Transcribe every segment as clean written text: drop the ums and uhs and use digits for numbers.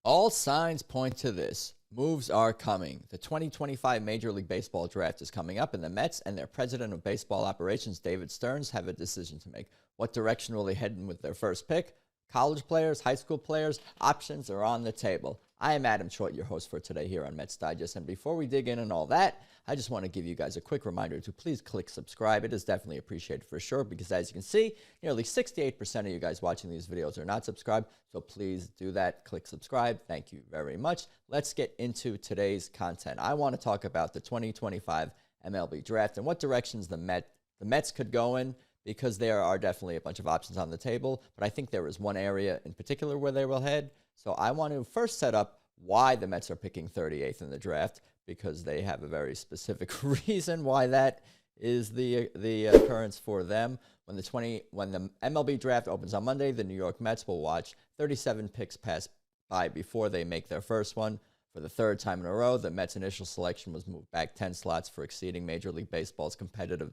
All signs point to this. Moves are coming. The 2025 Major League Baseball draft is coming up, and the Mets and their president of baseball operations, David Stearns, have a decision to make. What direction will they head in with their first pick? College players, high school players, options are on the table. I am Adam Choit, your host for today here on Mets Digest, and before we dig in and all that, I just want to give you guys a quick reminder to please click subscribe. It is definitely appreciated for sure because, as you can see, nearly 68% of you guys watching these videos are not subscribed, so please do that. Click subscribe. Thank you very much. Let's get into today's content. I want to talk about the 2025 MLB Draft and what directions the Mets could go in, because there are definitely a bunch of options on the table, but I think there is one area in particular where they will head. So I want to first set up why the Mets are picking 38th in the draft, because they have a very specific reason why that is the occurrence for them. When the MLB Draft opens on Monday, the New York Mets will watch 37 picks pass by before they make their first one. For the third time in a row, the Mets' initial selection was moved back 10 slots for exceeding Major League Baseball's competitive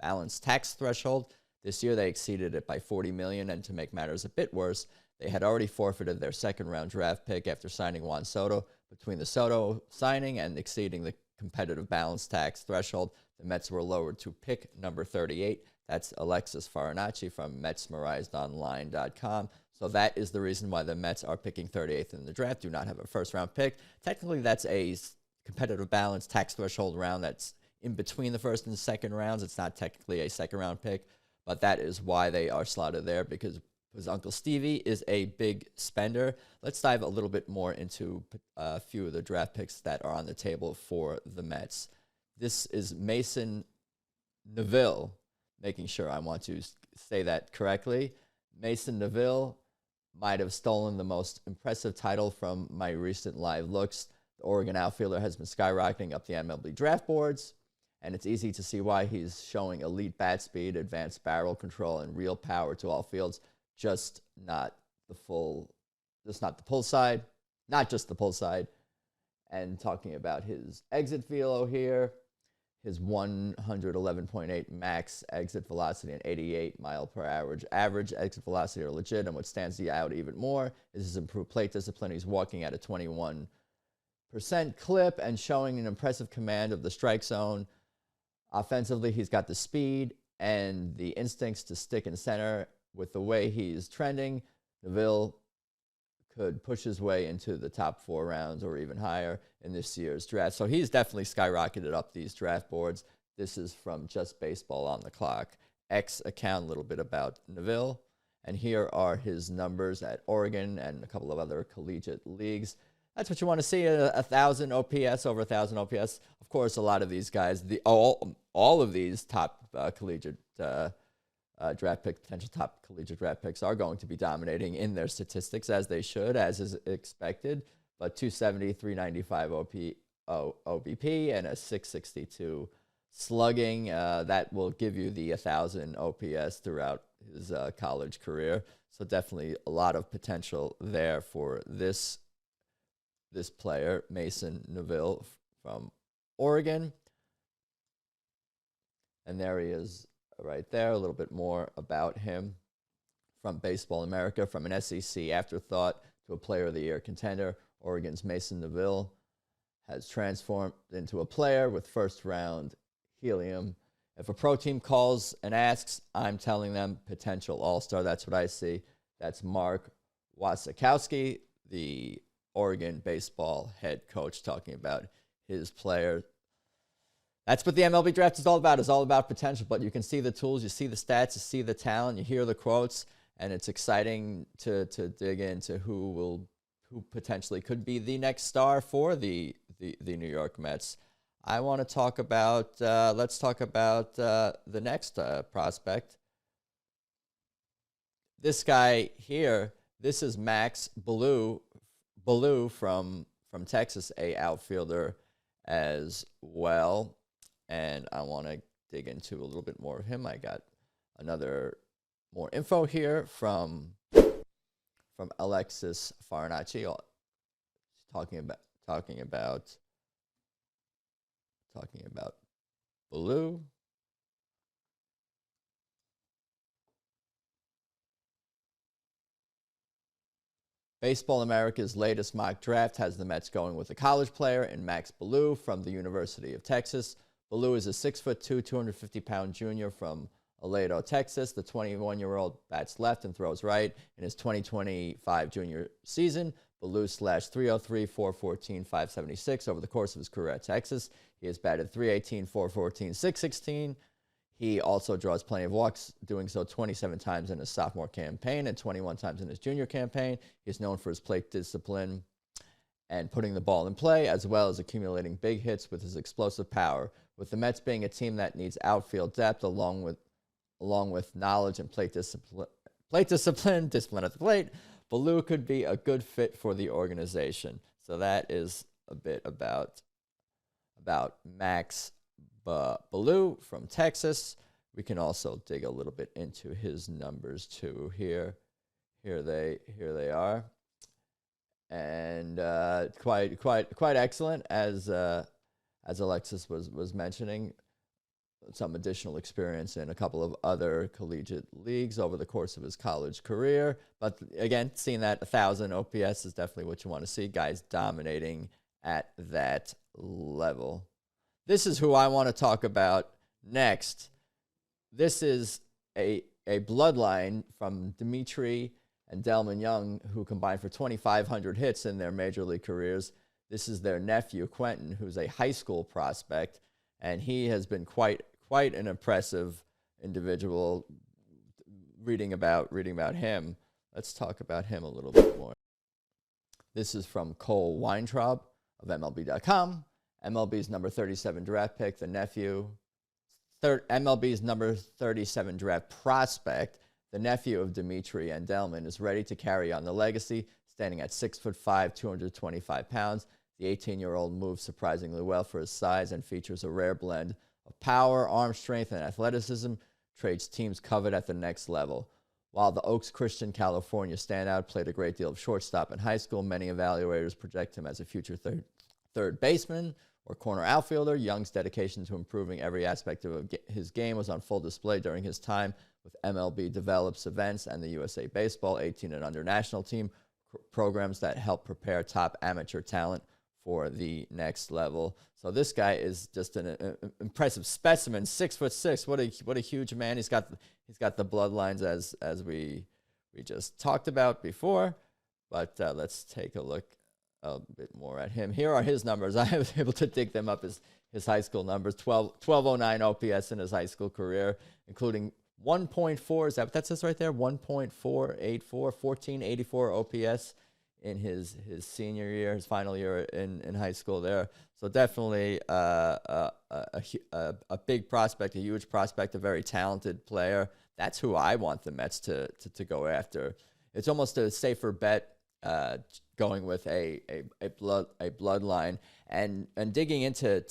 balance tax threshold. This year they exceeded it by $40 million, and to make matters a bit worse, they had already forfeited their second-round draft pick after signing Juan Soto. Between the Soto signing and exceeding the competitive balance tax threshold, the Mets were lowered to pick number 38. That's Alexis Farinacci from MetsMemorizedOnline.com. So that is the reason why the Mets are picking 38th in the draft. Do not have a first-round pick. Technically, that's a competitive balance tax threshold round that's in between the first and second rounds. It's not technically a second-round pick, but that is why they are slotted there, because Uncle Stevie is a big spender. Let's dive a little bit more into a few of the draft picks that are on the table for the Mets. This is Mason Neville, making sure I want to say that correctly. Mason Neville might have stolen the most impressive title from my recent live looks. The Oregon outfielder has been skyrocketing up the MLB draft boards, and it's easy to see why he's showing elite bat speed, advanced barrel control, and real power to all fields. Just not the pull side. And talking about his exit velo here, his 111.8 max exit velocity and 88 mile per average exit velocity are legit. And what stands out even more is his improved plate discipline. He's walking at a 21% clip and showing an impressive command of the strike zone. Offensively, he's got the speed and the instincts to stick in center. With the way he's trending, Neville could push his way into the top 4 rounds or even higher in this year's draft. So he's definitely skyrocketed up these draft boards. This is from Just Baseball on the Clock X account, a little bit about Neville. And here are his numbers at Oregon and a couple of other collegiate leagues. That's what you want to see, 1,000 OPS, over 1,000 OPS. Of course, a lot of these guys, all of these top collegiate potential top collegiate draft picks are going to be dominating in their statistics, as they should, as is expected. But 270, 395 OBP, and a 662 slugging, that will give you the 1,000 OPS throughout his college career. So definitely a lot of potential there for this player, Mason Neville from Oregon. And there he is right there, a little bit more about him. From Baseball America, from an SEC afterthought to a Player of the Year contender, Oregon's Mason Neville has transformed into a player with first-round helium. If a pro team calls and asks, I'm telling them potential all-star. That's what I see. That's Mark Wasikowski, the Oregon baseball head coach, talking about his player. That's what the MLB Draft is all about. It's all about potential, but you can see the tools, you see the stats, you see the talent, you hear the quotes, and it's exciting to dig into who potentially could be the next star for the New York Mets. I want to talk about, let's talk about the next prospect. This guy here, this is Max Belallo from Texas, a outfielder as well. And I want to dig into a little bit more of him. I got more info here from Alexis Farinacci, talking about Belallo. Baseball America's latest mock draft has the Mets going with a college player in Max Belallo from the University of Texas. Belallo is a 6'2", 250-pound junior from Aledo, Texas. The 21-year-old bats left and throws right. In his 2025 junior season, Belallo slashed .303, .414, .576 over the course of his career at Texas. He has batted .318, .414, .616. He also draws plenty of walks, doing so 27 times in his sophomore campaign and 21 times in his junior campaign. He's known for his plate discipline and putting the ball in play, as well as accumulating big hits with his explosive power. With the Mets being a team that needs outfield depth, along with knowledge and plate discipline at the plate, Belallo could be a good fit for the organization. So that is a bit about Max Belallo from Texas. We can also dig a little bit into his numbers too. Here they are, and quite excellent as Alexis was mentioning. Some additional experience in a couple of other collegiate leagues over the course of his college career. But again, seeing that 1,000 OPS is definitely what you want to see. Guys dominating at that level. This is who I want to talk about next. This is a bloodline from Dimitri and Delman Young, who combined for 2,500 hits in their major league careers. This is their nephew, Quentyn, who's a high school prospect, and he has been quite an impressive individual. Reading about him, let's talk about him a little bit more. This is from Cole Weintraub of MLB.com. MLB's number 37 draft pick, the nephew, MLB's number 37 draft prospect, the nephew of Dimitri and Delman, is ready to carry on the legacy, standing at 6'5", 225 pounds. The 18-year-old moves surprisingly well for his size and features a rare blend of power, arm strength, and athleticism, traits teams covet at the next level. While the Oaks Christian, California standout played a great deal of shortstop in high school, many evaluators project him as a future third baseman or corner outfielder. Young's dedication to improving every aspect of his game was on full display during his time with MLB Develops events and the USA Baseball 18 and under national team programs that help prepare top amateur talent for the next level. So this guy is just an impressive specimen. 6'6". What a huge man. He's got the bloodlines as we just talked about before. But let's take a look a bit more at him. Here are his numbers. I was able to dig them up, his high school numbers. 1209 OPS in his high school career, including 1.4, is that what that says right there? 1.484, 1484 OPS in his senior year, his final year in high school there. So definitely a big prospect, a huge prospect, a very talented player. That's who I want the Mets to go after. It's almost a safer bet going with a bloodline, and digging into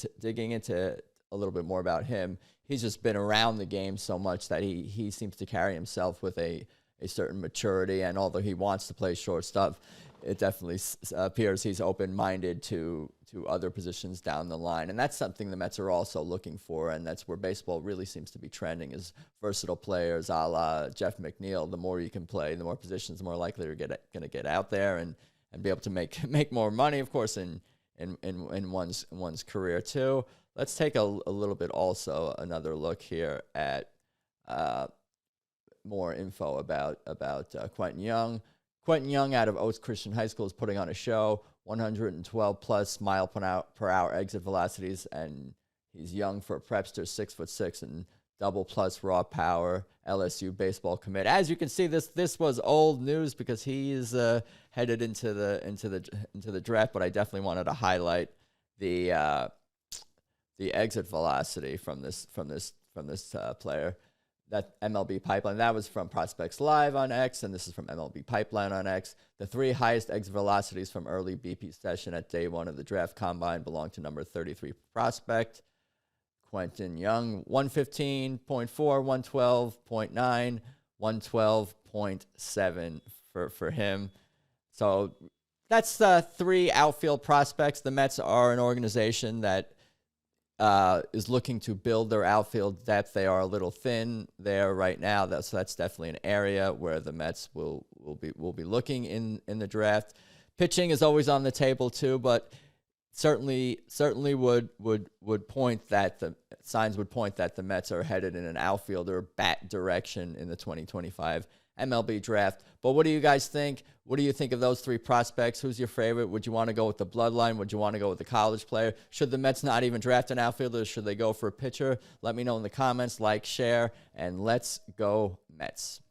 a little bit more about him. He's just been around the game so much that he seems to carry himself with a certain maturity, and although he wants to play shortstop, it definitely appears he's open-minded to other positions down the line. And that's something the Mets are also looking for, and that's where baseball really seems to be trending, is versatile players a la Jeff McNeil. The more you can play, the more positions, the more likely you're going to get out there and be able to make more money, of course, in one's career too. Let's take a little bit also another look here at more info about Quentyn Young. Quentyn Young out of Oaks Christian High School is putting on a show, 112-plus mile per hour exit velocities, and he's young for a prepster, 6'6", and double-plus raw power, LSU baseball commit. As you can see, this was old news because he is headed into the draft, but I definitely wanted to highlight the exit velocity from this player. That MLB Pipeline, that was from Prospects Live on X, and this is from MLB Pipeline on X. The three highest exit velocities from early BP session at day one of the draft combine belong to number 33 prospect, Quentyn Young, 115.4, 112.9, 112.7 for him. So that's three outfield prospects. The Mets are an organization that is looking to build their outfield depth. They are a little thin there right now, so that's definitely an area where the Mets will we'll be looking in the draft. Pitching is always on the table too, but certainly would point that the signs would point that the Mets are headed in an outfielder bat direction in the 2025 MLB draft. But what do you guys think? What do you think of those three prospects? Who's your favorite? Would you want to go with the bloodline? Would you want to go with the college player? Should the Mets not even draft an outfielder? Should they go for a pitcher? Let me know in the comments. Like, share, and let's go Mets.